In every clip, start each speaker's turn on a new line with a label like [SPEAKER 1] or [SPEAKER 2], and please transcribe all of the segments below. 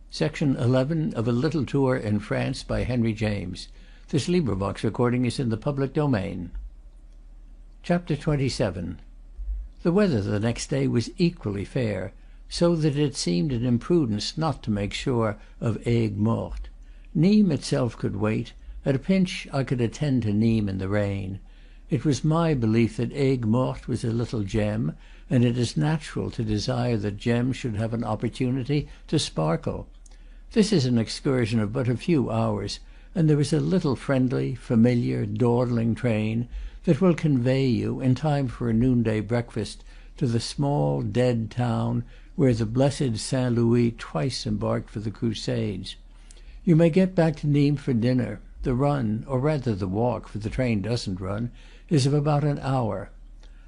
[SPEAKER 1] Section 11 of A Little Tour in France by Henry James. This recording is in the public domain. Chapter 27. The weather the next day was equally fair, so that it seemed an imprudence not to make sure of Aigues Mortes. Nimes itself could wait; at a pinch I could attend to Nimes in the rain. It was my belief that Aigues Mortes was a little gem, and it is natural to desire that gems should have an opportunity to sparkle. This is an excursion of but a few hours, and there is a little friendly, familiar, dawdling train that will convey you, in time for a noonday breakfast, to the small dead town where the blessed Saint Louis twice embarked for the Crusades. You may get back to Nimes for dinner. The run, or rather the walk, for the train doesn't run, is of about an hour.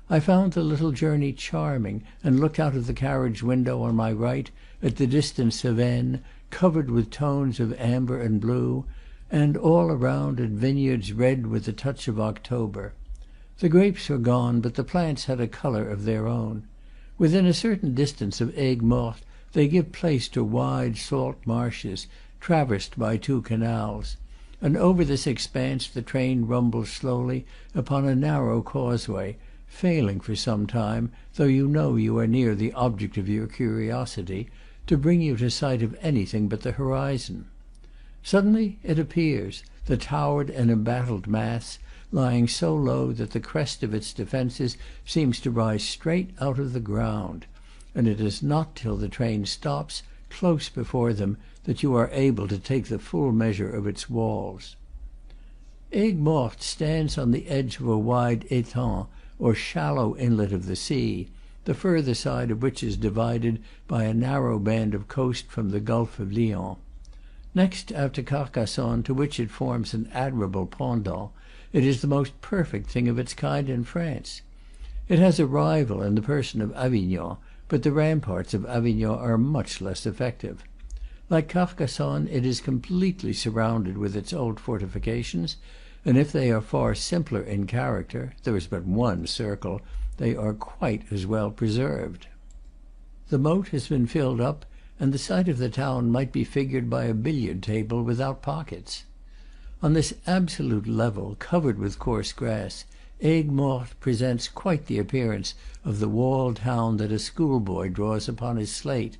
[SPEAKER 1] I found the little journey charming, and looked out of the carriage window on my right at the distant Cevennes, covered with tones of amber and blue, and all around at vineyards red with the touch of October. The grapes were gone, but the plants had a color of their own. Within a certain distance of Aigues Mortes they give place to wide salt marshes, traversed by two canals, and over this expanse the train rumbles slowly upon a narrow causeway, failing for some time, though you know you are near the object of your curiosity, to bring you to sight of anything but the horizon. Suddenly it appears, the towered and embattled mass, lying so low that the crest of its defences seems to rise straight out of the ground; and it is not till the train stops, close before them, that you are able to take the full measure of its walls. Aigues Mortes stands on the edge of a wide étang, or shallow inlet of the sea, the further side of which is divided by a narrow band of coast from the Gulf of Lyons. Next after Carcassonne, to which it forms an admirable pendant, it is the most perfect thing of its kind in France. It has a rival in the person of Avignon, but the ramparts of Avignon are much less effective. Like Carcassonne, it is completely surrounded with its old fortifications, and if they are far simpler in character (there is but one circle), they are quite as well preserved. The moat has been filled up, and the site of the town might be figured by a billiard table without pockets. On this absolute level, covered with coarse grass, Aigues Mortes presents quite the appearance of the walled town that a schoolboy draws upon his slate,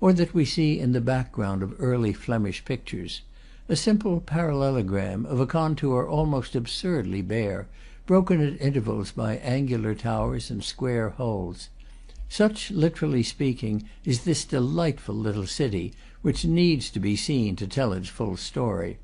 [SPEAKER 1] or that we see in the background of early Flemish pictures, a simple parallelogram of a contour almost absurdly bare, broken at intervals by angular towers and square holes. Such, literally speaking, is this delightful little city, which needs to be seen to tell its full story.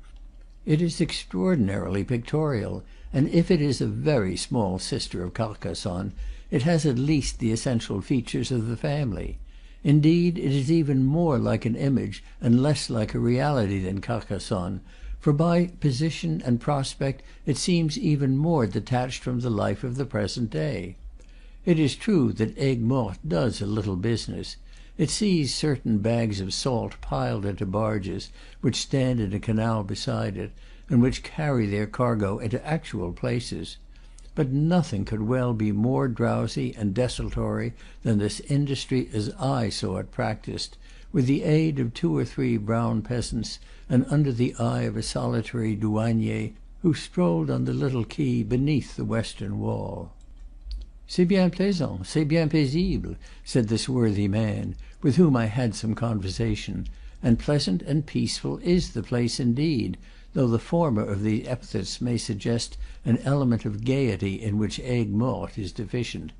[SPEAKER 1] It is extraordinarily pictorial, and if it is a very small sister of Carcassonne, it has at least the essential features of the family. Indeed, it is even more like an image and less like a reality than Carcassonne, for by position and prospect it seems even more detached from the life of the present day. It is true that Aigues Mortes does a little business. It sees certain bags of salt piled into barges which stand in a canal beside it, and which carry their cargo into actual places. But nothing could well be more drowsy and desultory than this industry as I saw it practised, with the aid of two or three brown peasants, and under the eye of a solitary douanier who strolled on the little quay beneath the western wall. "C'est bien plaisant, c'est bien paisible," said this worthy man, with whom I had some conversation, and pleasant and peaceful is the place indeed, though the former of these epithets may suggest an element of gaiety in which Aigues Mortes is deficient.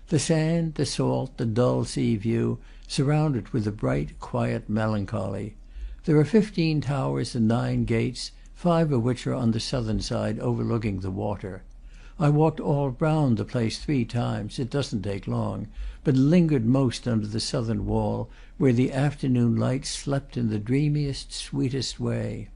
[SPEAKER 1] The sand, the salt, the dull sea view, surround it with a bright, quiet melancholy. There are 15 towers and 9 gates, 5 of which are on the southern side, overlooking the water. I walked all round the place 3 times, it doesn't take long, but lingered most under the southern wall, where the afternoon light slept in the dreamiest, sweetest way.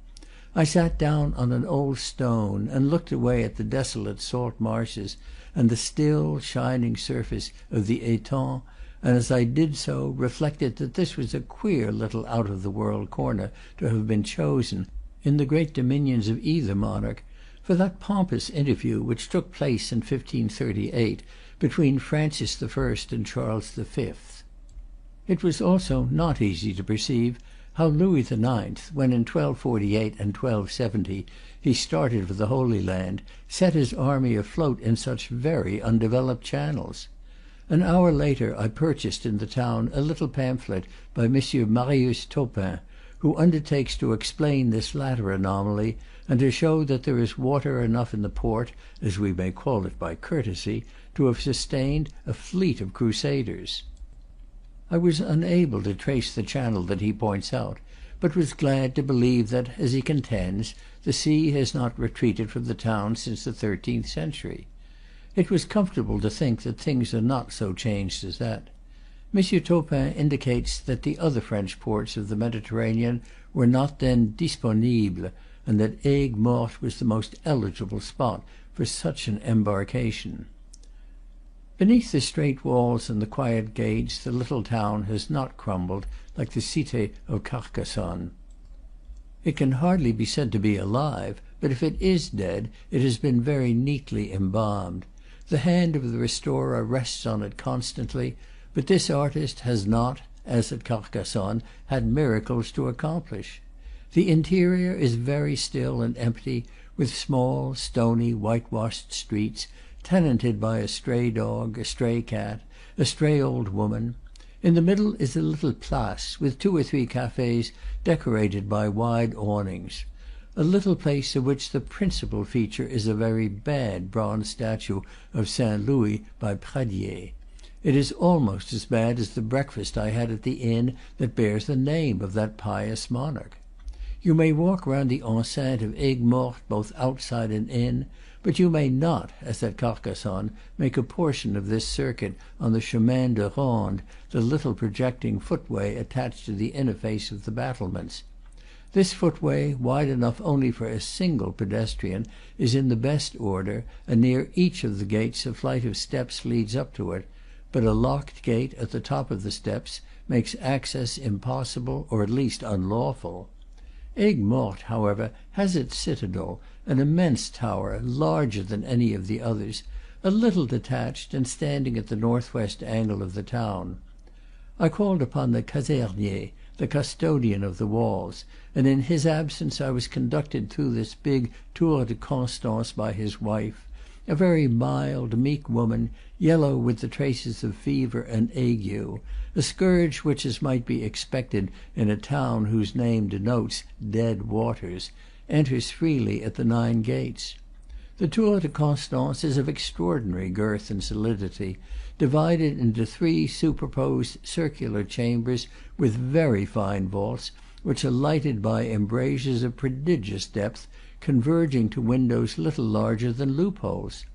[SPEAKER 1] I sat down on an old stone, and looked away at the desolate salt marshes and the still, shining surface of the étang, and as I did so reflected that this was a queer little out-of-the-world corner to have been chosen, in the great dominions of either monarch, for that pompous interview which took place in 1538 between Francis I. and Charles V. It was also not easy to perceive how Louis IX., when in 1248 and 1270 he started for the Holy Land, set his army afloat in such very undeveloped channels. An hour later I purchased in the town a little pamphlet by M. Marius Topin, who undertakes to explain this latter anomaly, and to show that there is water enough in the port, as we may call it by courtesy, to have sustained a fleet of crusaders. I was unable to trace the channel that he points out, but was glad to believe that, as he contends, the sea has not retreated from the town since the 13th century. It was comfortable to think that things are not so changed as that. M. Topin indicates that the other French ports of the Mediterranean were not then disponibles, and that Aigues Mortes was the most eligible spot for such an embarkation. Beneath the straight walls and the quiet gates, the little town has not crumbled like the Cité of Carcassonne. It can hardly be said to be alive, but if it is dead, it has been very neatly embalmed. The hand of the restorer rests on it constantly, but this artist has not, as at Carcassonne, had miracles to accomplish. The interior is very still and empty, with small, stony, whitewashed streets, tenanted by a stray dog, a stray cat, a stray old woman. In the middle is a little place, with 2 or 3 cafes decorated by wide awnings. A little place of which the principal feature is a very bad bronze statue of Saint Louis by Pradier. It is almost as bad as the breakfast I had at the inn that bears the name of that pious monarch. You may walk round the enceinte of Aigues Mortes both outside and in, but you may not, as at Carcassonne, make a portion of this circuit on the chemin de ronde, the little projecting footway attached to the inner face of the battlements. This footway, wide enough only for a single pedestrian, is in the best order, and near each of the gates a flight of steps leads up to it, but a locked gate at the top of the steps makes access impossible, or at least unlawful. Aigues Mortes, however, has its citadel, an immense tower, larger than any of the others, a little detached, and standing at the northwest angle of the town. I called upon the casernier, the custodian of the walls, and in his absence I was conducted through this big Tour de Constance by his wife, a very mild, meek woman, yellow with the traces of fever and ague, a scourge which, as might be expected in a town whose name denotes dead waters, enters freely at the 9 gates. The Tour de Constance is of extraordinary girth and solidity, divided into 3 superposed circular chambers with very fine vaults, which are lighted by embrasures of prodigious depth, converging to windows little larger than loopholes.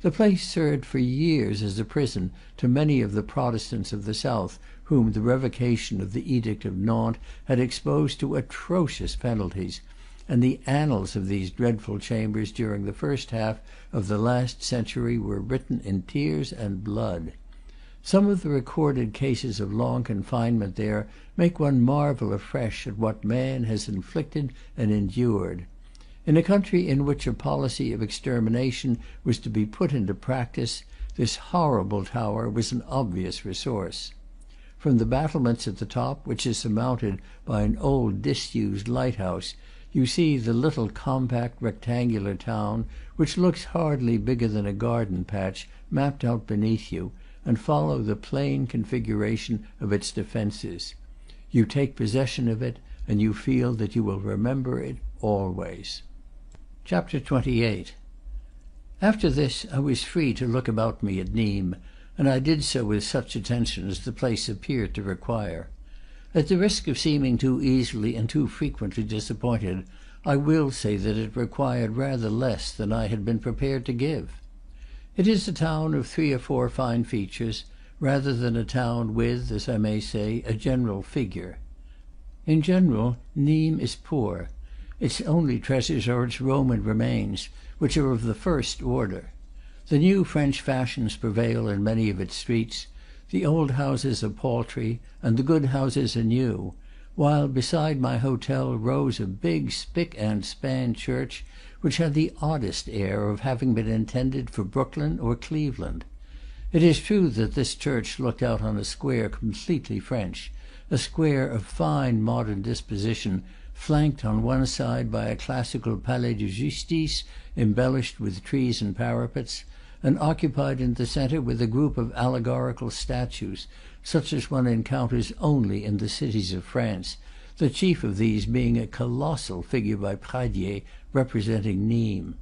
[SPEAKER 1] The place served for years as a prison to many of the Protestants of the south, whom the revocation of the Edict of Nantes had exposed to atrocious penalties, and the annals of these dreadful chambers during the first half of the last century were written in tears and blood. Some of the recorded cases of long confinement there make one marvel afresh at what man has inflicted and endured. In a country in which a policy of extermination was to be put into practice, this horrible tower was an obvious resource. From the battlements at the top, which is surmounted by an old disused lighthouse, you see the little compact rectangular town, which looks hardly bigger than a garden patch, mapped out beneath you, and follow the plain configuration of its defences. You take possession of it, and you feel that you will remember it always. Chapter 28. After this I was free to look about me at Nimes, and I did so with such attention as the place appeared to require. At the risk of seeming too easily and too frequently disappointed, I will say that it required rather less than I had been prepared to give. It is a town of 3 or 4 fine features, rather than a town with, as I may say, a general figure. In general, Nimes is poor. Its only treasures are its Roman remains, which are of the first order. The new French fashions prevail in many of its streets. The old houses are paltry, and the good houses are new, while beside my hotel rose a big spick and span church, which had the oddest air of having been intended for Brooklyn or Cleveland. It is true that this church looked out on a square completely French, a square of fine modern disposition, flanked on one side by a classical Palais de Justice embellished with trees and parapets, and occupied in the centre with a group of allegorical statues, such as one encounters only in the cities of France, the chief of these being a colossal figure by Pradier representing Nimes.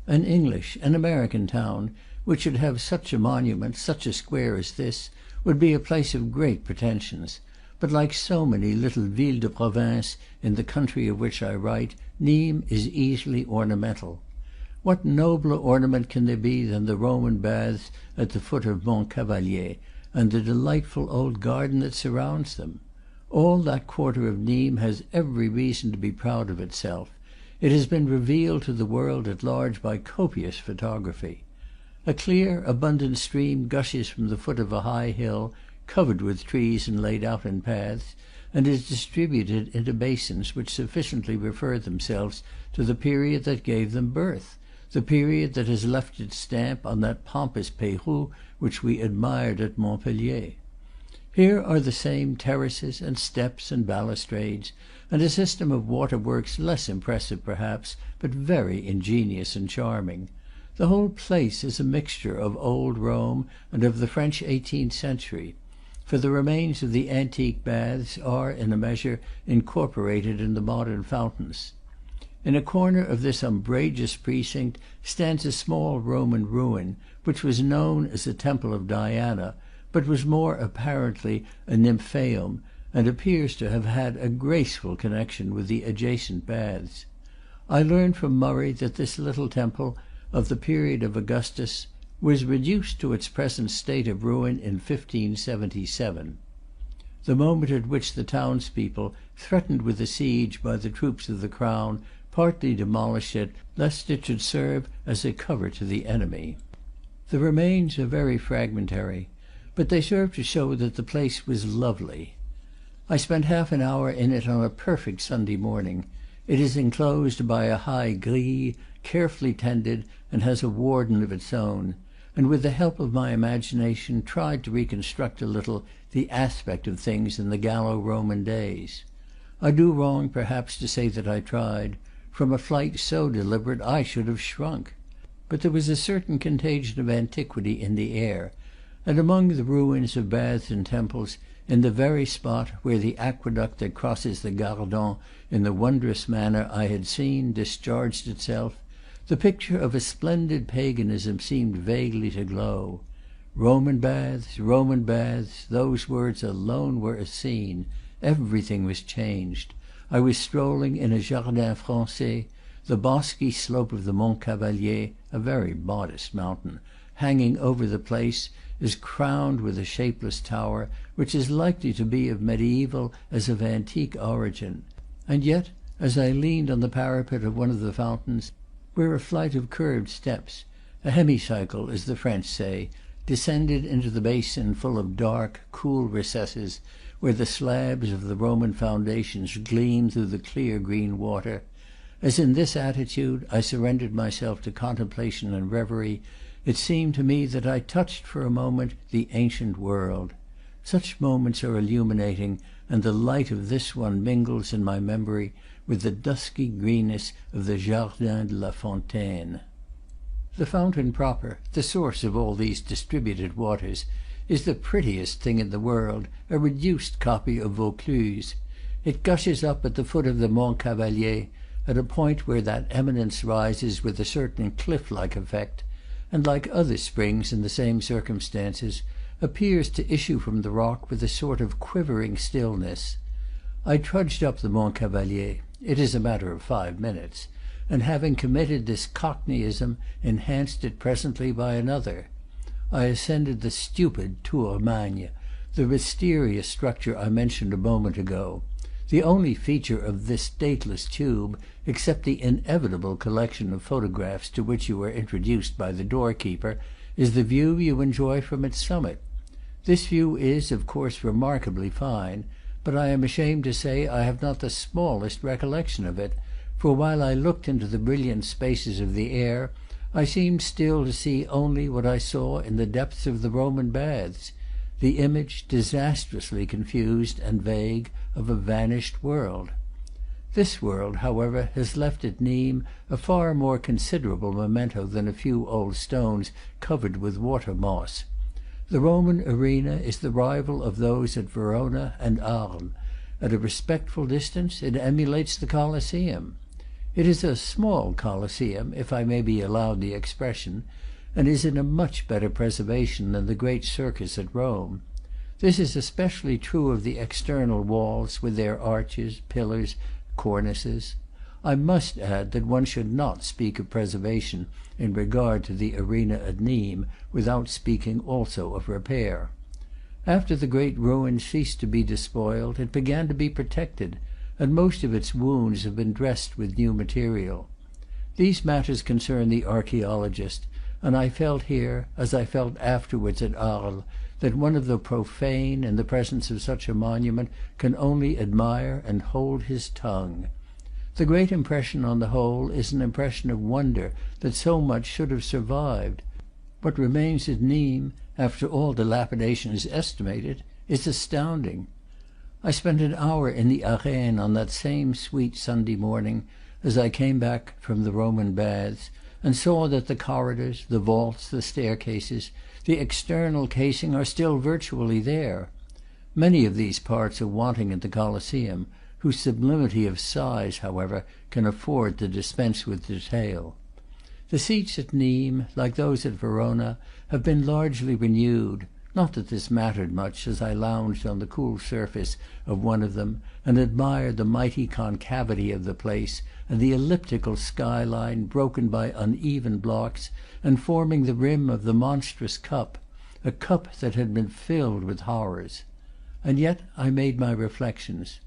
[SPEAKER 1] An English, an American town, which should have such a monument, such a square as this, would be a place of great pretensions; but like so many little villes de province in the country of which I write, Nimes is easily ornamental. What nobler ornament can there be than the Roman baths at the foot of Mont Cavalier, and the delightful old garden that surrounds them? All that quarter of Nimes has every reason to be proud of itself. It has been revealed to the world at large by copious photography. A clear, abundant stream gushes from the foot of a high hill, covered with trees and laid out in paths, and is distributed into basins which sufficiently refer themselves to the period that gave them birth, the period that has left its stamp on that pompous Peyrou which we admired at Montpellier. Here are the same terraces and steps and balustrades, and a system of waterworks less impressive perhaps, but very ingenious and charming. The whole place is a mixture of old Rome and of the French 18th century, for the remains of the antique baths are, in a measure, incorporated in the modern fountains. In a corner of this umbrageous precinct stands a small Roman ruin, which was known as a temple of Diana, but was more apparently a nymphaeum, and appears to have had a graceful connection with the adjacent baths. I learned from Murray that this little temple, of the period of Augustus, was reduced to its present state of ruin in 1577. The moment at which the townspeople, threatened with a siege by the troops of the crown, partly demolished it, lest it should serve as a cover to the enemy. The remains are very fragmentary, but they serve to show that the place was lovely. I spent half an hour in it on a perfect Sunday morning. It is enclosed by a high grille, carefully tended, and has a warden of its own, and with the help of my imagination tried to reconstruct a little the aspect of things in the Gallo-Roman days. I do wrong, perhaps, to say that I tried. From a flight so deliberate I should have shrunk. But there was a certain contagion of antiquity in the air, and among the ruins of baths and temples, in the very spot where the aqueduct that crosses the Gardon in the wondrous manner I had seen discharged itself, the picture of a splendid paganism seemed vaguely to glow. Roman baths, those words alone were a scene. Everything was changed. I was strolling in a jardin francais, the bosky slope of the Mont Cavalier, a very modest mountain, hanging over the place, is crowned with a shapeless tower, which is likely to be of mediaeval as of antique origin. And yet, as I leaned on the parapet of one of the fountains, where a flight of curved steps, a hemicycle, as the French say, descended into the basin full of dark, cool recesses, where the slabs of the Roman foundations gleamed through the clear green water, as in this attitude I surrendered myself to contemplation and reverie, it seemed to me that I touched for a moment the ancient world. Such moments are illuminating, and the light of this one mingles in my memory with the dusky greenness of the Jardin de la Fontaine. The fountain proper, the source of all these distributed waters, is the prettiest thing in the world, a reduced copy of Vaucluse. It gushes up at the foot of the Mont Cavalier, at a point where that eminence rises with a certain cliff-like effect, and, like other springs in the same circumstances, appears to issue from the rock with a sort of quivering stillness. I trudged up the Mont Cavalier, it is a matter of 5 minutes, and having committed this cockneyism, enhanced it presently by another. I ascended the stupid Tour Magne, the mysterious structure I mentioned a moment ago. The only feature of this dateless tube, except the inevitable collection of photographs to which you are introduced by the doorkeeper, is the view you enjoy from its summit. This view is, of course, remarkably fine, but I am ashamed to say I have not the smallest recollection of it, for while I looked into the brilliant spaces of the air, I seemed still to see only what I saw in the depths of the Roman baths. the image, disastrously confused and vague, of a vanished world. This world, however, has left at Nimes a far more considerable memento than a few old stones covered with water moss. The Roman arena is the rival of those at Verona and Arles. At a respectful distance it emulates the Colosseum. It is a small Colosseum, if I may be allowed the expression, and is in a much better preservation than the great circus at Rome. This is especially true of the external walls, with their arches, pillars, cornices. I must add that one should not speak of preservation in regard to the arena at Nimes without speaking also of repair. After the great ruins ceased to be despoiled, it began to be protected, and most of its wounds have been dressed with new material. These matters concern the archaeologist, and I felt here, as I felt afterwards at Arles, that one of the profane, in the presence of such a monument, can only admire and hold his tongue. The great impression, on the whole, is an impression of wonder that so much should have survived. What remains at Nimes, after all dilapidation is estimated, is astounding. I spent an hour in the arène on that same sweet Sunday morning, as I came back from the Roman baths, and saw that the corridors, the vaults, the staircases, the external casing are still virtually there. Many of these parts are wanting in the Colosseum, whose sublimity of size, however, can afford to dispense with detail. The seats at Nimes, like those at Verona, have been largely renewed. Not that this mattered much, as I lounged on the cool surface of one of them, and admired the mighty concavity of the place, and the elliptical skyline, broken by uneven blocks, and forming the rim of the monstrous cup, a cup that had been filled with horrors. And yet I made my reflections.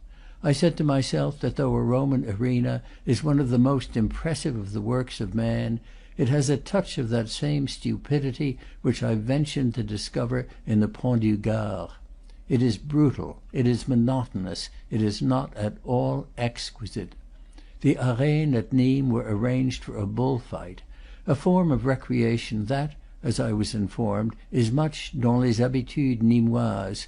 [SPEAKER 1] I said to myself that though a Roman arena is one of the most impressive of the works of man, it has a touch of that same stupidity which I ventured to discover in the Pont du Gard. It is brutal, it is monotonous, it is not at all exquisite. The arènes at Nimes were arranged for a bullfight, a form of recreation that, as I was informed, is much dans les habitudes nimoises,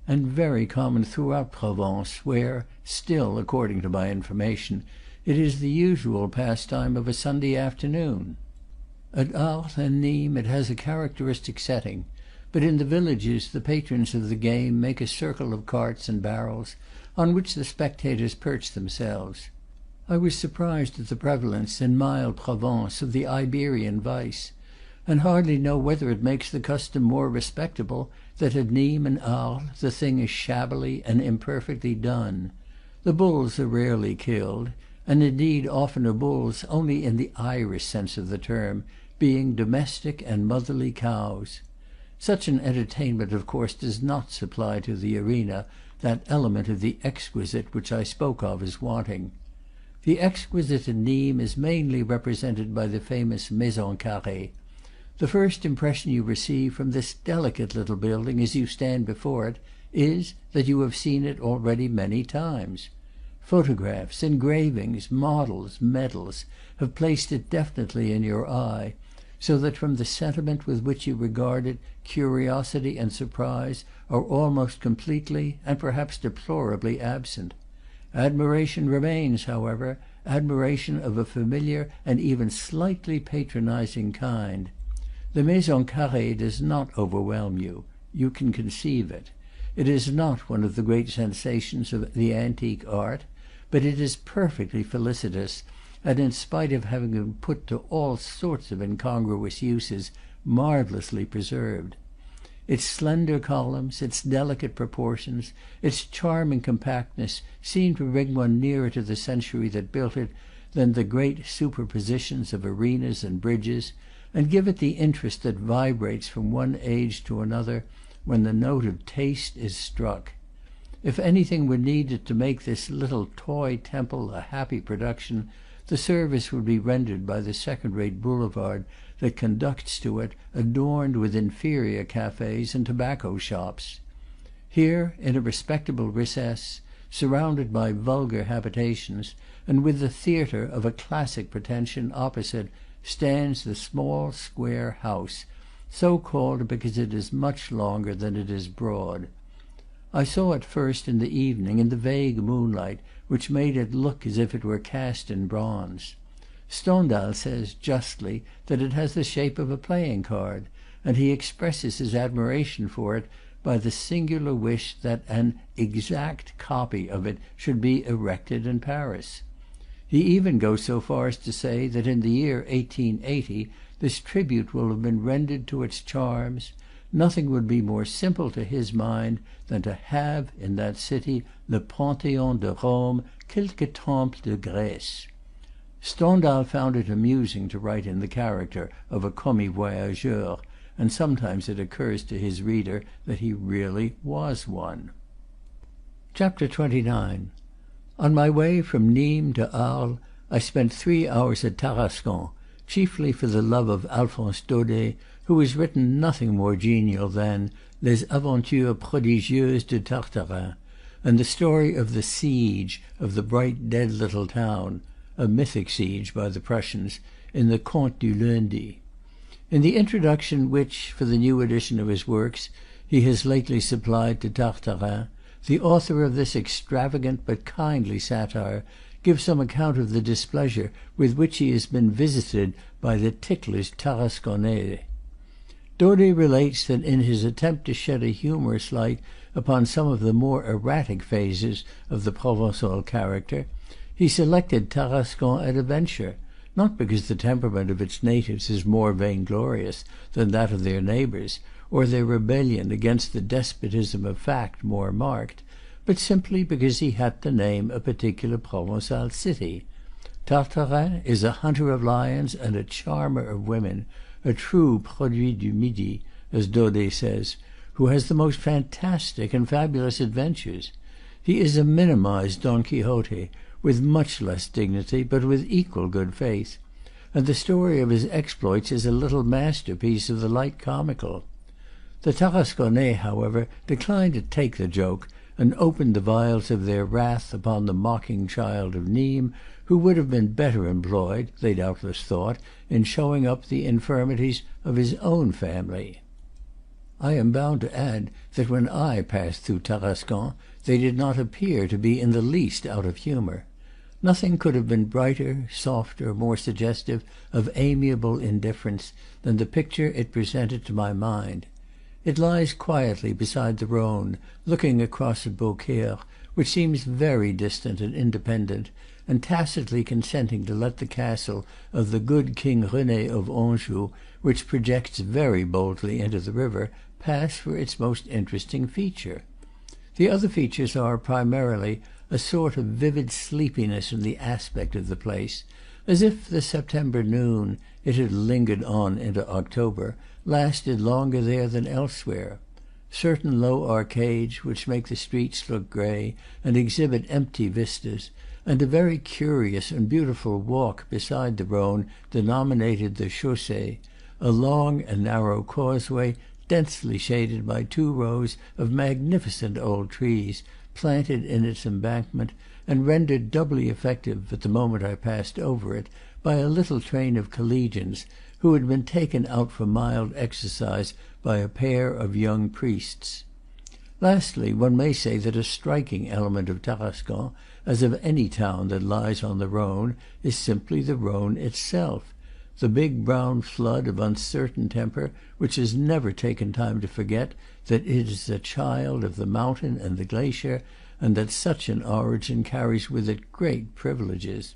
[SPEAKER 1] and very common throughout Provence, where, still, according to my information, it is the usual pastime of a Sunday afternoon. At Arles and Nimes it has a characteristic setting, but in the villages the patrons of the game make a circle of carts and barrels, on which the spectators perch themselves. I was surprised at the prevalence, in mild Provence, of the Iberian vice, and hardly know whether it makes the custom more respectable that at Nimes and Arles the thing is shabbily and imperfectly done. The bulls are rarely killed, and indeed often are bulls only in the Irish sense of the term, being domestic and motherly cows. Such an entertainment, of course, does not supply to the arena that element of the exquisite which I spoke of as wanting. The exquisite in Nimes is mainly represented by the famous maison carrée. The first impression you receive from this delicate little building as you stand before it is that you have seen it already many times. Photographs, engravings, models, medals have placed it definitely in your eye, so that from the sentiment with which you regard it, curiosity and surprise are almost completely, and perhaps deplorably, absent. Admiration remains, however, admiration of a familiar and even slightly patronizing kind. The maison carrée does not overwhelm you. You can conceive it. It is not one of the great sensations of the antique art, but it is perfectly felicitous, and in spite of having been put to all sorts of incongruous uses, marvellously preserved. Its slender columns, its delicate proportions, its charming compactness seem to bring one nearer to the century that built it than the great superpositions of arenas and bridges, and give it the interest that vibrates from one age to another when the note of taste is struck. If anything were needed to make this little toy temple a happy production, the service would be rendered by the second-rate boulevard that conducts to it, adorned with inferior cafes and tobacco shops. Here, in a respectable recess, surrounded by vulgar habitations, and with the theatre of a classic pretension opposite, stands the small square house, so called because it is much longer than it is broad. I saw it first in the evening, in the vague moonlight, which made it look as if it were cast in bronze. Stendhal says, justly, that it has the shape of a playing card, and he expresses his admiration for it by the singular wish that an exact copy of it should be erected in Paris. He even goes so far as to say that in the year 1880 this tribute will have been rendered to its charms. Nothing would be more simple to his mind than to have in that city le Panthéon de Rome, quelque temple de Grèce. Stendhal found it amusing to write in the character of a commis voyageur, and sometimes it occurs to his reader that he really was one. Chapter 29. On my way from Nimes to Arles, I spent 3 hours at Tarascon, chiefly for the love of Alphonse Daudet, who has written nothing more genial than Les Aventures Prodigieuses de Tartarin, and the story of the siege of the bright dead little town, a mythic siege by the Prussians, in the Contes du Lundi. In the introduction which, for the new edition of his works, he has lately supplied to Tartarin, the author of this extravagant but kindly satire gives some account of the displeasure with which he has been visited by the ticklish Tarasconnais. Daudet relates that in his attempt to shed a humorous light upon some of the more erratic phases of the Provençal character, he selected Tarascon at a venture, not because the temperament of its natives is more vainglorious than that of their neighbors, or their rebellion against the despotism of fact more marked, but simply because he had to name a particular Provençal city. Tartarin is a hunter of lions and a charmer of women, a true produit du Midi, as Daudet says, who has the most fantastic and fabulous adventures. He is a minimized Don Quixote, with much less dignity, but with equal good faith, and the story of his exploits is a little masterpiece of the light comical. The Tarasconnais, however, declined to take the joke, and opened the vials of their wrath upon the mocking child of Nimes, who would have been better employed, they doubtless thought, in showing up the infirmities of his own family. I am bound to add that when I passed through Tarascon they did not appear to be in the least out of humour. Nothing could have been brighter, softer, more suggestive of amiable indifference than the picture it presented to my mind. It lies quietly beside the Rhone, looking across at Beaucaire, which seems very distant and independent, and tacitly consenting to let the castle of the good King René of Anjou, which projects very boldly into the river, pass for its most interesting feature. The other features are, primarily, a sort of vivid sleepiness in the aspect of the place, as if the September noon (it had lingered on into October) lasted longer there than elsewhere. Certain low arcades, which make the streets look grey and exhibit empty vistas, and a very curious and beautiful walk beside the Rhone denominated the Chaussee, a long and narrow causeway densely shaded by 2 rows of magnificent old trees planted in its embankment, and rendered doubly effective, at the moment I passed over it, by a little train of collegians, who had been taken out for mild exercise by a pair of young priests. Lastly, one may say that a striking element of Tarascon, as of any town that lies on the Rhone, is simply the Rhone itself, the big brown flood of uncertain temper which has never taken time to forget that it is a child of the mountain and the glacier, and that such an origin carries with it great privileges.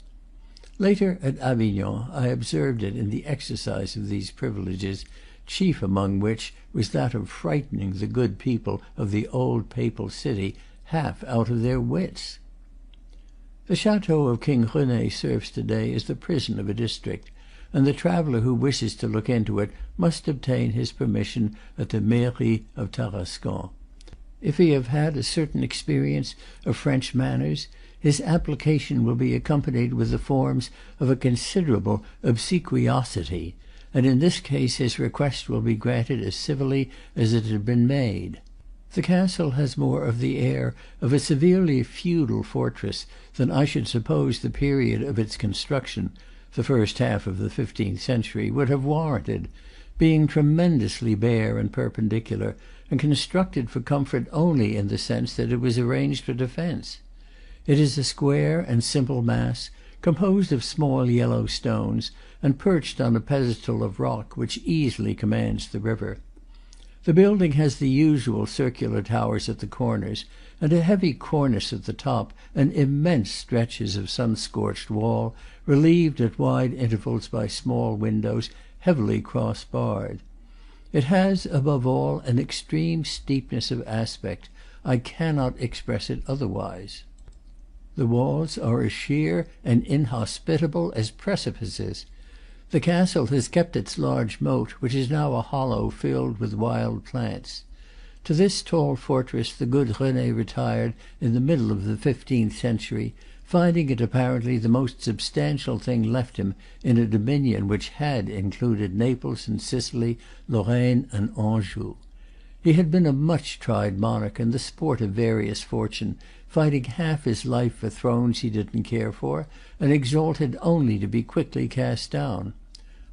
[SPEAKER 1] Later, at Avignon, I observed it in the exercise of these privileges, chief among which was that of frightening the good people of the old papal city half out of their wits. The chateau of King René serves today as the prison of a district, and the traveller who wishes to look into it must obtain his permission at the mairie of Tarascon. If he have had a certain experience of French manners, his application will be accompanied with the forms of a considerable obsequiosity, and in this case his request will be granted as civilly as it had been made. The castle has more of the air of a severely feudal fortress than I should suppose the period of its construction, the first half of the 15th century, would have warranted, being tremendously bare and perpendicular, and constructed for comfort only in the sense that it was arranged for defence. It is a square and simple mass, composed of small yellow stones, and perched on a pedestal of rock which easily commands the river. The building has the usual circular towers at the corners, and a heavy cornice at the top, and immense stretches of sun-scorched wall, relieved at wide intervals by small windows, heavily cross-barred. It has, above all, an extreme steepness of aspect. I cannot express it otherwise. The walls are as sheer and inhospitable as precipices. The castle has kept its large moat, which is now a hollow filled with wild plants. To this tall fortress the good Rene retired in the middle of the 15th century, finding it apparently the most substantial thing left him in a dominion which had included Naples and Sicily, Lorraine and Anjou. He had been a much tried monarch and the sport of various fortune, fighting half his life for thrones he didn't care for, and exalted only to be quickly cast down.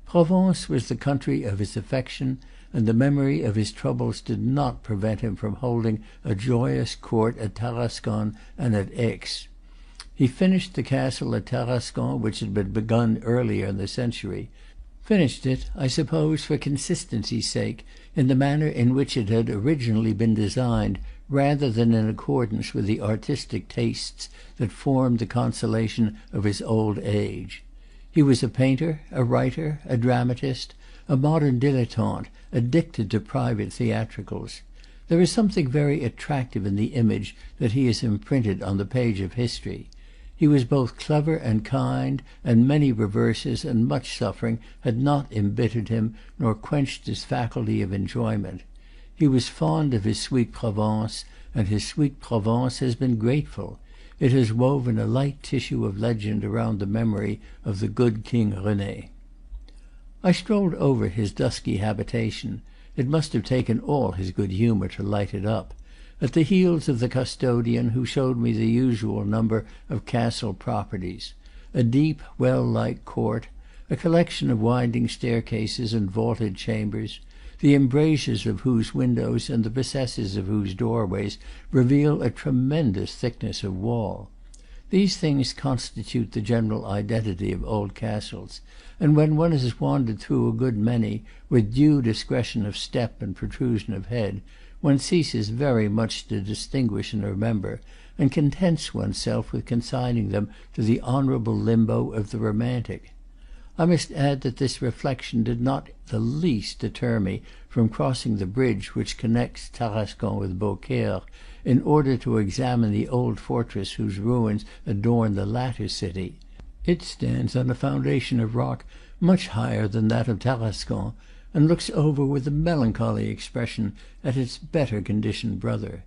[SPEAKER 1] Provence was the country of his affection, and the memory of his troubles did not prevent him from holding a joyous court at Tarascon and at Aix. He finished the castle at Tarascon, which had been begun earlier in the century; finished it, I suppose, for consistency's sake, in the manner in which it had originally been designed, rather than in accordance with the artistic tastes that formed the consolation of his old age. He was a painter, a writer, a dramatist, a modern dilettante, addicted to private theatricals. There is something very attractive in the image that he has imprinted on the page of history. He was both clever and kind, and many reverses and much suffering had not embittered him, nor quenched his faculty of enjoyment. He was fond of his sweet Provence, and his sweet Provence has been grateful. It has woven a light tissue of legend around the memory of the good King Rene. I strolled over his dusky habitation. It must have taken all his good humor to light it up, at the heels of the custodian, who showed me the usual number of castle properties: a deep, well-light court, a collection of winding staircases and vaulted chambers, the embrasures of whose windows and the recesses of whose doorways reveal a tremendous thickness of wall. These things constitute the general identity of old castles, and when one has wandered through a good many, with due discretion of step and protrusion of head, one ceases very much to distinguish and remember, and contents oneself with consigning them to the honourable limbo of the romantic. I must add that this reflection did not the least deter me from crossing the bridge which connects Tarascon with Beaucaire, in order to examine the old fortress whose ruins adorn the latter city. It stands on a foundation of rock much higher than that of Tarascon, and looks over with a melancholy expression at its better conditioned brother.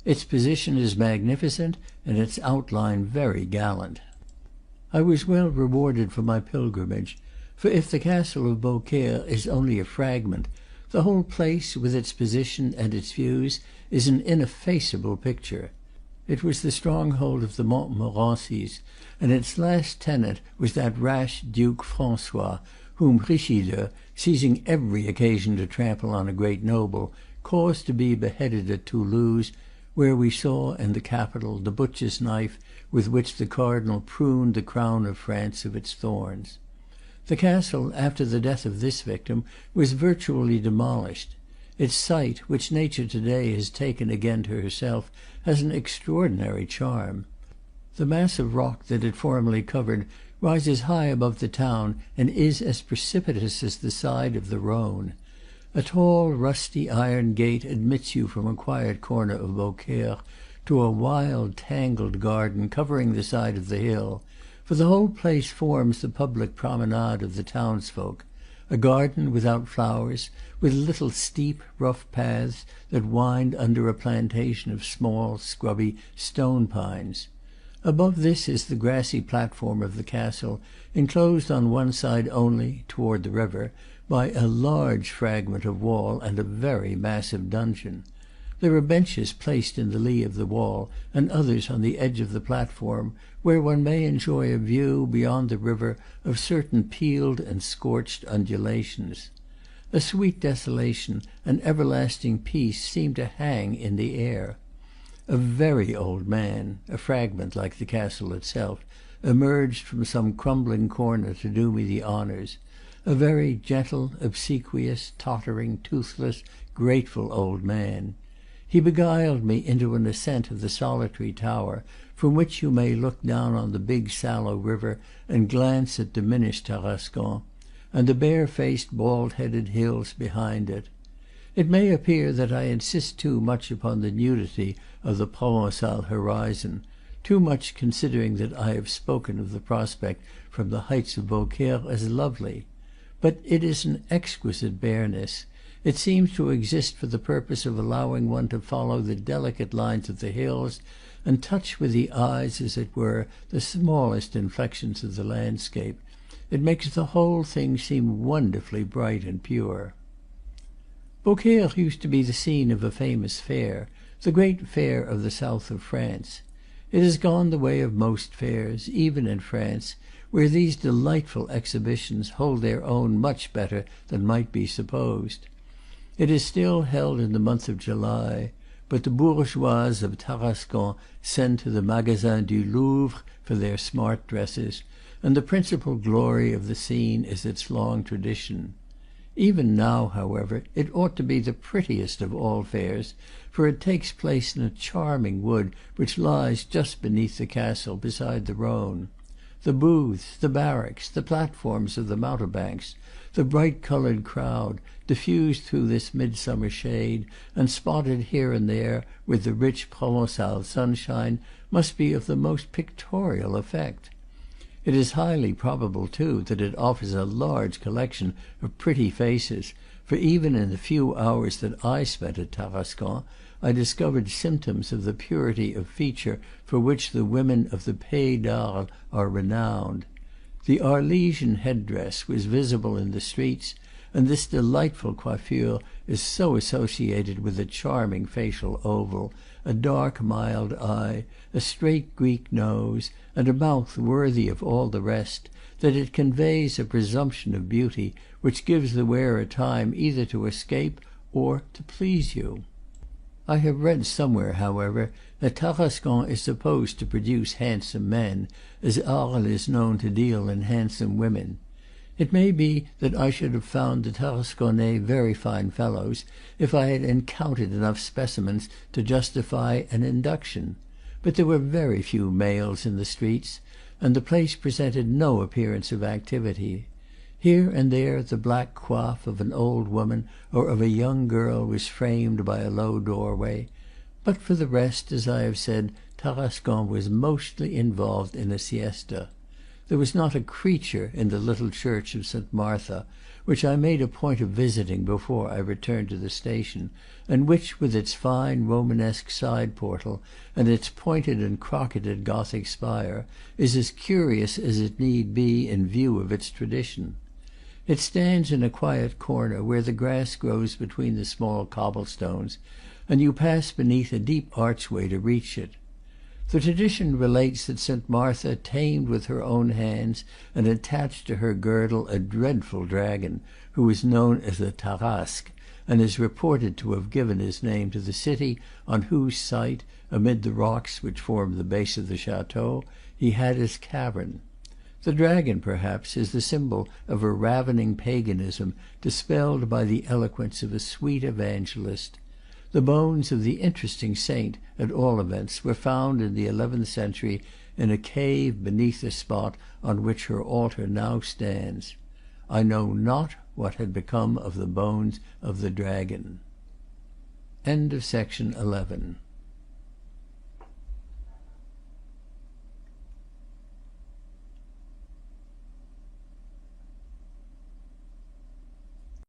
[SPEAKER 1] Its position is magnificent, and its outline very gallant. I was well rewarded for my pilgrimage, for if the castle of Beaucaire is only a fragment, the whole place, with its position and its views, is an ineffaceable picture. It was the stronghold of the Montmorencys, and its last tenant was that rash Duke Francois, whom Richelieu, seizing every occasion to trample on a great noble, caused to be beheaded at Toulouse, where we saw in the Capitol the butcher's knife with which the cardinal pruned the crown of France of its thorns. The castle, after the death of this victim, was virtually demolished. Its site, which nature to-day has taken again to herself, has an extraordinary charm. The mass of rock that it formerly covered rises high above the town, and is as precipitous as the side of the Rhone. A tall, rusty iron gate admits you from a quiet corner of Beaucaire to a wild, tangled garden covering the side of the hill, for the whole place forms the public promenade of the townsfolk, a garden without flowers, with little steep, rough paths that wind under a plantation of small, scrubby stone pines. Above this is the grassy platform of the castle, enclosed on one side only, toward the river, by a large fragment of wall and a very massive dungeon. There are benches placed in the lee of the wall, and others on the edge of the platform, where one may enjoy a view, beyond the river, of certain peeled and scorched undulations. A sweet desolation, an everlasting peace seemed to hang in the air. A very old man, a fragment like the castle itself, emerged from some crumbling corner to do me the honors, a very gentle, obsequious, tottering, toothless, grateful old man. He beguiled me into an ascent of the solitary tower, from which you may look down on the big sallow river and glance at diminished Tarascon, and the bare-faced, bald-headed hills behind it. It may appear that I insist too much upon the nudity of the Provencal horizon, too much considering that I have spoken of the prospect from the heights of Beaucaire as lovely. But it is an exquisite bareness. It seems to exist for the purpose of allowing one to follow the delicate lines of the hills and touch with the eyes, as it were, the smallest inflections of the landscape. It makes the whole thing seem wonderfully bright and pure. Beaucaire used to be the scene of a famous fair, the great fair of the south of France. It has gone the way of most fairs, even in France, where these delightful exhibitions hold their own much better than might be supposed. It is still held in the month of July, but the bourgeoises of Tarascon send to the Magasin du Louvre for their smart dresses, and the principal glory of the scene is its long tradition. Even now, however, it ought to be the prettiest of all fairs, for it takes place in a charming wood which lies just beneath the castle, beside the Rhone. The booths, the barracks, the platforms of the mountebanks, the bright-coloured crowd, diffused through this midsummer shade, and spotted here and there with the rich Provencal sunshine, must be of the most pictorial effect. It is highly probable, too, that it offers a large collection of pretty faces, for even in the few hours that I spent at Tarascon I discovered symptoms of the purity of feature for which the women of the Pays d'Arles are renowned. The Arlesian head-dress was visible in the streets, and this delightful coiffure is so associated with a charming facial oval, a dark mild eye, a straight Greek nose, and a mouth worthy of all the rest, that it conveys a presumption of beauty which gives the wearer time either to escape or to please you. I have read somewhere, however, that Tarascon is supposed to produce handsome men, as Arles is known to deal in handsome women. It may be that I should have found the Tarasconnais very fine fellows if I had encountered enough specimens to justify an induction; but there were very few males in the streets, and the place presented no appearance of activity. Here and there the black coif of an old woman or of a young girl was framed by a low doorway; but for the rest, as I have said, Tarascon was mostly involved in a siesta. There was not a creature in the little church of St. Martha, which I made a point of visiting before I returned to the station, and which, with its fine Romanesque side portal and its pointed and crocketed Gothic spire, is as curious as it need be in view of its tradition. It stands in a quiet corner, where the grass grows between the small cobble-stones, and you pass beneath a deep archway to reach it. The tradition relates that St. Martha tamed with her own hands and attached to her girdle a dreadful dragon, who was known as the Tarasque, and is reported to have given his name to the city on whose site, amid the rocks which form the base of the chateau, he had his cavern. The dragon, perhaps, is the symbol of a ravening paganism dispelled by the eloquence of a sweet evangelist. The bones of the interesting saint, at all events, were found in the 11th century in a cave beneath the spot on which her altar now stands. I know not what had become of the bones of the dragon. End of section 11.